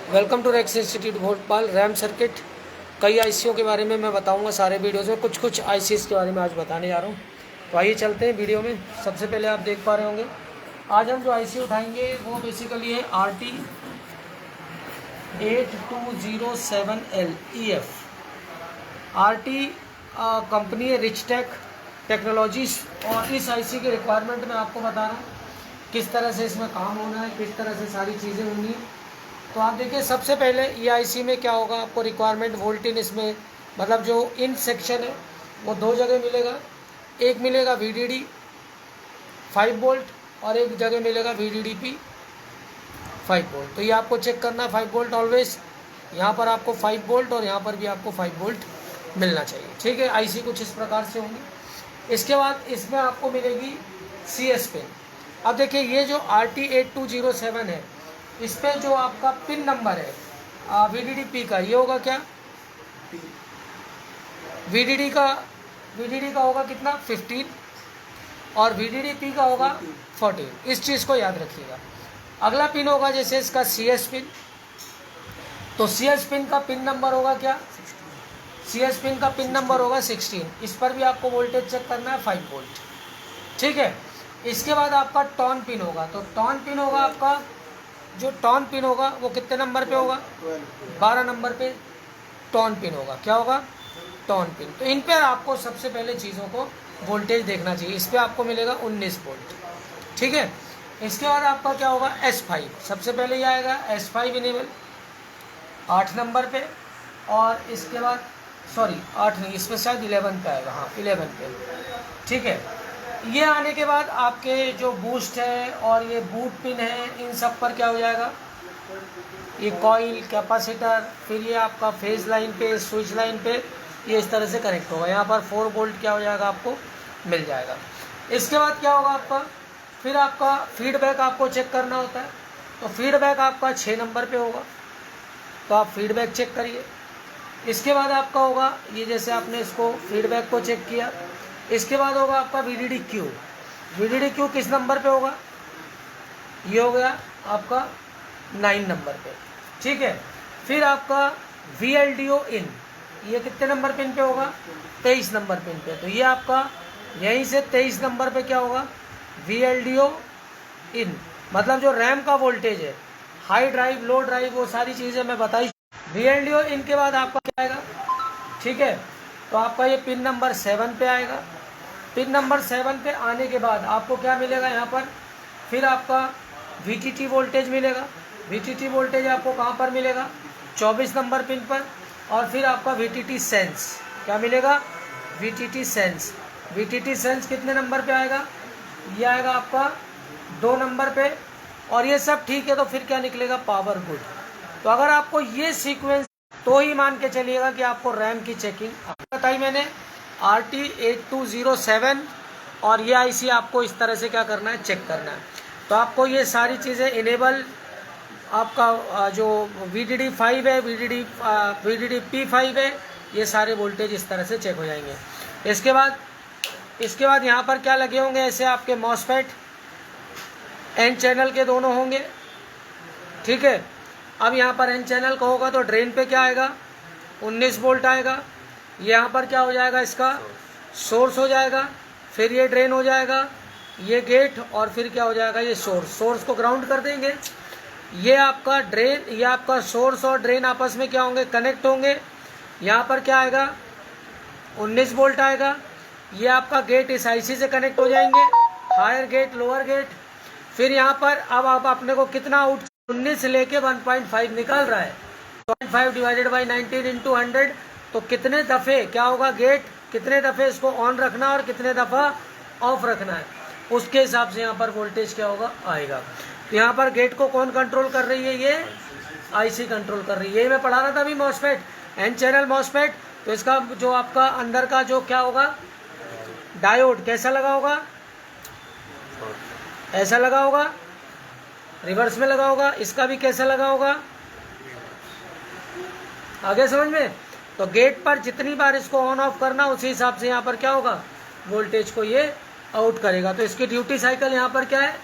Welcome to Rex institute Bhopal. RAM circuit कई ICO के बारे में मैं बताऊंगा सारे वीडियोज़ में। कुछ आईसीएस के बारे में आज बताने जा रहा हूं। तो आइए चलते हैं वीडियो में। सबसे पहले आप देख पा रहे होंगे आज हम जो आईसी उठाएंगे वो बेसिकली है RT8207L EF। RT कंपनी है रिचटेक टेक्नोलॉजीज, और इस आईसी के रिक्वायरमेंट में आपको बता रहा हूँ किस तरह से इसमें काम होना है, किस तरह से सारी चीज़ें होंगी। तो आप देखिए, सबसे पहले ये आईसी में क्या होगा, आपको रिक्वायरमेंट वोल्टेज इसमें मतलब जो इन सेक्शन है वो दो जगह मिलेगा। एक मिलेगा VDD 5 वोल्ट और एक जगह मिलेगा VDDP 5 वोल्ट। तो ये आपको चेक करना है 5 वोल्ट ऑलवेज। यहाँ पर आपको 5 वोल्ट और यहाँ पर भी आपको 5 वोल्ट मिलना चाहिए। ठीक है, आईसी कुछ इस प्रकार से होंगी। इसके बाद इसमें आपको मिलेगी CS पिन। अब देखिए, ये जो RT8207 है, इस पे जो आपका पिन नंबर है VDDP का, ये होगा क्या, VDD का होगा कितना 15 और VDDP का होगा 14। इस चीज़ को याद रखिएगा। अगला पिन होगा जैसे इसका CS पिन, तो CS पिन का पिन नंबर होगा क्या, CS पिन का पिन नंबर होगा 16। इस पर भी आपको वोल्टेज चेक करना है 5 वोल्ट। ठीक है, इसके बाद आपका टॉन पिन होगा। तो टॉन पिन होगा आपका, जो टॉन पिन होगा वो कितने नंबर पे होगा, 12 नंबर पे टॉन पिन होगा। क्या होगा, टॉन पिन। तो इन पर आपको सबसे पहले चीज़ों को वोल्टेज देखना चाहिए। इस पर आपको मिलेगा 19 वोल्ट। ठीक है, इसके बाद आपका क्या होगा S5। सबसे पहले ये आएगा S5 इनेबल 8 नंबर पे, और इसके बाद 8 नहीं, इस पर शायद 11 पे आएगा। हाँ, 11 पे। ठीक है, ये आने के बाद आपके जो बूस्ट है और ये बूट पिन है, इन सब पर क्या हो जाएगा, ये कॉइल कैपेसिटर, फिर ये आपका फेज लाइन पे, स्विच लाइन पे ये इस तरह से कनेक्ट होगा। यहाँ पर 4 वोल्ट क्या हो जाएगा, आपको मिल जाएगा। इसके बाद क्या होगा आपका, फिर आपका फीडबैक आपको चेक करना होता है। तो फीडबैक आपका 6 नंबर पे होगा, तो आप फीडबैक चेक करिए। इसके बाद आपका होगा ये, जैसे आपने इसको फीडबैक को चेक किया, इसके बाद होगा आपका VDDQ। VDDQ किस नंबर पे होगा, ये हो गया आपका 9 नंबर पे। ठीक है, फिर आपका VLDO इन, ये कितने नंबर पिन पे होगा, 23 नंबर पिन पे। तो ये आपका यहीं से 23 नंबर पे क्या होगा, VLDO इन, मतलब जो रैम का वोल्टेज है, हाई ड्राइव लो ड्राइव वो सारी चीज़ें मैं बताई। VLDO इन के बाद आपका क्या आएगा, ठीक है, तो आपका ये पिन नंबर 7 पे आएगा। पिन नंबर 7 पे आने के बाद आपको क्या मिलेगा यहाँ पर, फिर आपका VTT वोल्टेज मिलेगा। VTT वोल्टेज आपको कहाँ पर मिलेगा, 24 नंबर पिन पर। और फिर आपका VTT सेंस क्या मिलेगा, VTT सेंस। VTT सेंस कितने नंबर पे आएगा, ये आएगा आपका 2 नंबर पे। और ये सब ठीक है, तो फिर क्या निकलेगा, पावर गुड। तो अगर आपको ये सीक्वेंस, तो ही मान के चलिएगा कि आपको रैम की चेकिंग बताई मैंने, RT8207, और ये आईसी आपको इस तरह से क्या करना है, चेक करना है। तो आपको ये सारी चीज़ें इनेबल, आपका जो VDD5 है, VDDP5 है, ये सारे वोल्टेज इस तरह से चेक हो जाएंगे। इसके बाद यहाँ पर क्या लगे होंगे, ऐसे आपके मॉसफेट एन चैनल के दोनों होंगे। ठीक है, अब यहाँ पर एन चैनल का होगा तो ड्रेन पे क्या आएगा, 19 वोल्ट आएगा। यहाँ पर क्या हो जाएगा, इसका सोर्स हो जाएगा, फिर ये ड्रेन हो जाएगा, ये गेट, और फिर क्या हो जाएगा, ये सोर्स को ग्राउंड कर देंगे। ये आपका ड्रेन, ये आपका सोर्स और ड्रेन आपस में क्या होंगे, कनेक्ट होंगे। यहाँ पर क्या आएगा, 19 वोल्ट आएगा। ये आपका गेट इस आईसी से कनेक्ट हो जाएंगे, हायर गेट लोअर गेट। फिर यहाँ पर अब आप अपने को कितना आउट, 19 से लेके 1.5 निकाल रहा है, 0.5 डिवाइडेड बाई 19 इंटू 100। तो कितने दफ़े क्या होगा, गेट कितने दफ़े इसको ऑन रखना और कितने दफ़ा ऑफ रखना है, उसके हिसाब से यहाँ पर वोल्टेज क्या होगा, आएगा। तो यहाँ पर गेट को कौन कंट्रोल कर रही है, ये आईसी कंट्रोल कर रही है। ये मैं पढ़ा रहा था अभी मॉसफेट, एन चैनल मॉसफेट। तो इसका जो आपका अंदर का जो क्या होगा, डायोड कैसा लगा होगा, ऐसा लगा होगा, रिवर्स में लगा होगा। इसका भी कैसा लगा होगा, आगे समझ में। तो गेट पर जितनी बार इसको ऑन ऑफ करना, उसी हिसाब से यहाँ पर क्या होगा, वोल्टेज को ये आउट करेगा। तो इसकी ड्यूटी साइकिल यहाँ पर क्या है,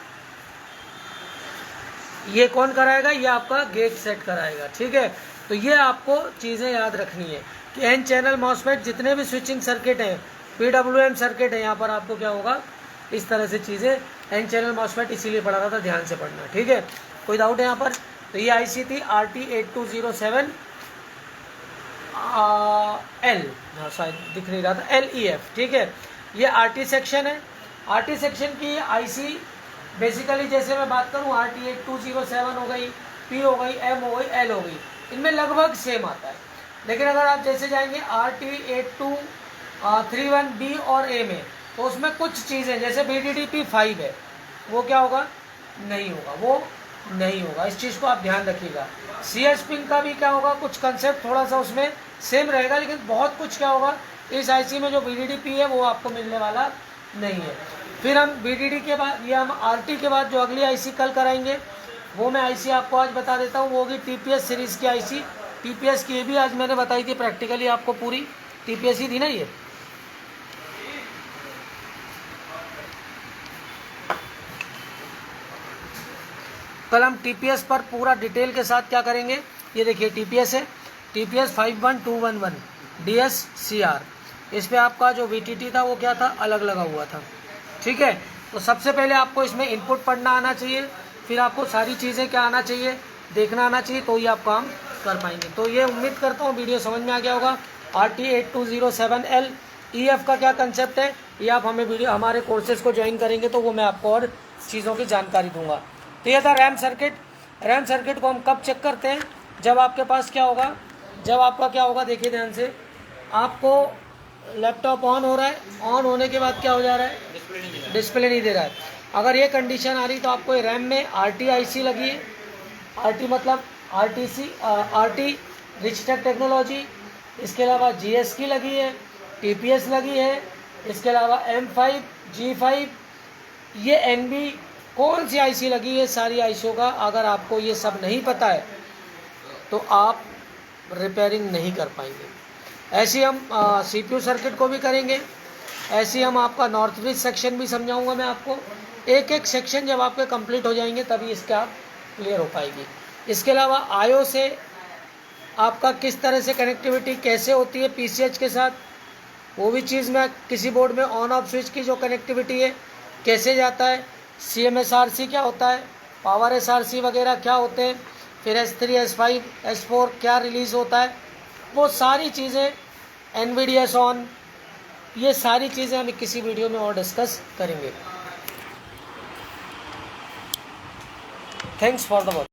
ये कौन कराएगा? ये आपका गेट सेट कराएगा, ठीक है। तो ये आपको चीज़ें याद रखनी है कि एन चैनल मॉसफेट जितने भी स्विचिंग सर्किट हैं, PWM सर्किट है, यहाँ पर आपको क्या होगा, इस तरह से चीज़ें, एन चैनल मॉसफेट इसीलिए पढ़ा रहा था, ध्यान से पढ़ना, ठीक है। कोई डाउट है यहाँ पर? तो ये IC थी RT8207L, हाँ शायद दिख नहीं रहा था, LEF, ठीक है। ये RT सेक्शन है। RT सेक्शन की IC बेसिकली जैसे मैं बात करूँ, RT8207 हो गई, P हो गई, M हो गई, L हो गई, इनमें लगभग सेम आता है। लेकिन अगर आप जैसे जाएंगे RT8231B और A में, तो उसमें कुछ चीज़ें जैसे VDD-P5 है, वो क्या होगा? नहीं होगा, वो नहीं होगा। इस चीज़ को आप ध्यान रखिएगा। CS पिन का भी क्या होगा, कुछ कंसेप्ट थोड़ा सा उसमें सेम रहेगा, लेकिन बहुत कुछ क्या होगा इस IC में जो VDD-P है वो आपको मिलने वाला नहीं है। फिर हम VDD के बाद, ये हम RT के बाद जो अगली IC कल कराएंगे, वो मैं IC आपको आज बता देता हूँ, वो होगी TPS सीरीज़ की IC। TPS की भी आज मैंने बताई थी प्रैक्टिकली आपको, पूरी TPS ही थी ना ये। कल हम TPS पर पूरा डिटेल के साथ क्या करेंगे, ये देखिए TPS है, TPS 51211 DSCR। इस पे आपका जो VTT था वो क्या था, अलग लगा हुआ था, ठीक है। तो सबसे पहले आपको इसमें इनपुट पढ़ना आना चाहिए, फिर आपको सारी चीज़ें क्या आना चाहिए, देखना आना चाहिए, तो ये आप काम कर पाएंगे। तो ये उम्मीद करता हूँ वीडियो समझ में आ गया होगा। RT8207L EF का क्या कंसेप्ट है, ये आप हमें वीडियो, हमारे कोर्सेज को ज्वाइन करेंगे तो वो मैं आपको और चीज़ों की जानकारी दूंगा। तो ये था रैम सर्किट। रैम सर्किट को हम कब चेक करते हैं, जब आपके पास क्या होगा, जब आपका क्या होगा, देखिए ध्यान से, आपको लैपटॉप ऑन हो रहा है, ऑन होने के बाद क्या हो जा रहा है, डिस्प्ले नहीं दे रहा है। अगर ये कंडीशन आ रही तो आपको रैम में RT IC लगी है, RT मतलब RT रिचटेक टेक्नोलॉजी, इसके अलावा GS की लगी है, TPS लगी है, इसके अलावा M5 G5, ये NB, कौन सी IC लगी है, सारी ICओ का अगर आपको ये सब नहीं पता है तो आप रिपेयरिंग नहीं कर पाएंगे। ऐसे हम CPU सर्किट को भी करेंगे, ऐसे हम आपका नॉर्थ ब्रिज सेक्शन भी समझाऊंगा मैं आपको। एक एक सेक्शन जब आपके कंप्लीट हो जाएंगे तभी इसका आप क्लियर हो पाएगी। इसके अलावा IO से आपका किस तरह से कनेक्टिविटी कैसे होती है PCH के साथ, वो भी चीज़ मैं किसी बोर्ड में ऑन ऑफ स्विच की जो कनेक्टिविटी है कैसे जाता है, CMSRC क्या होता है, पावर SRC वगैरह क्या होते हैं, फिर S3 S5 S4 क्या रिलीज़ होता है, वो सारी चीज़ें, NVDS ऑन, ये सारी चीज़ें हम किसी वीडियो में और डिस्कस करेंगे। Thanks for the watch.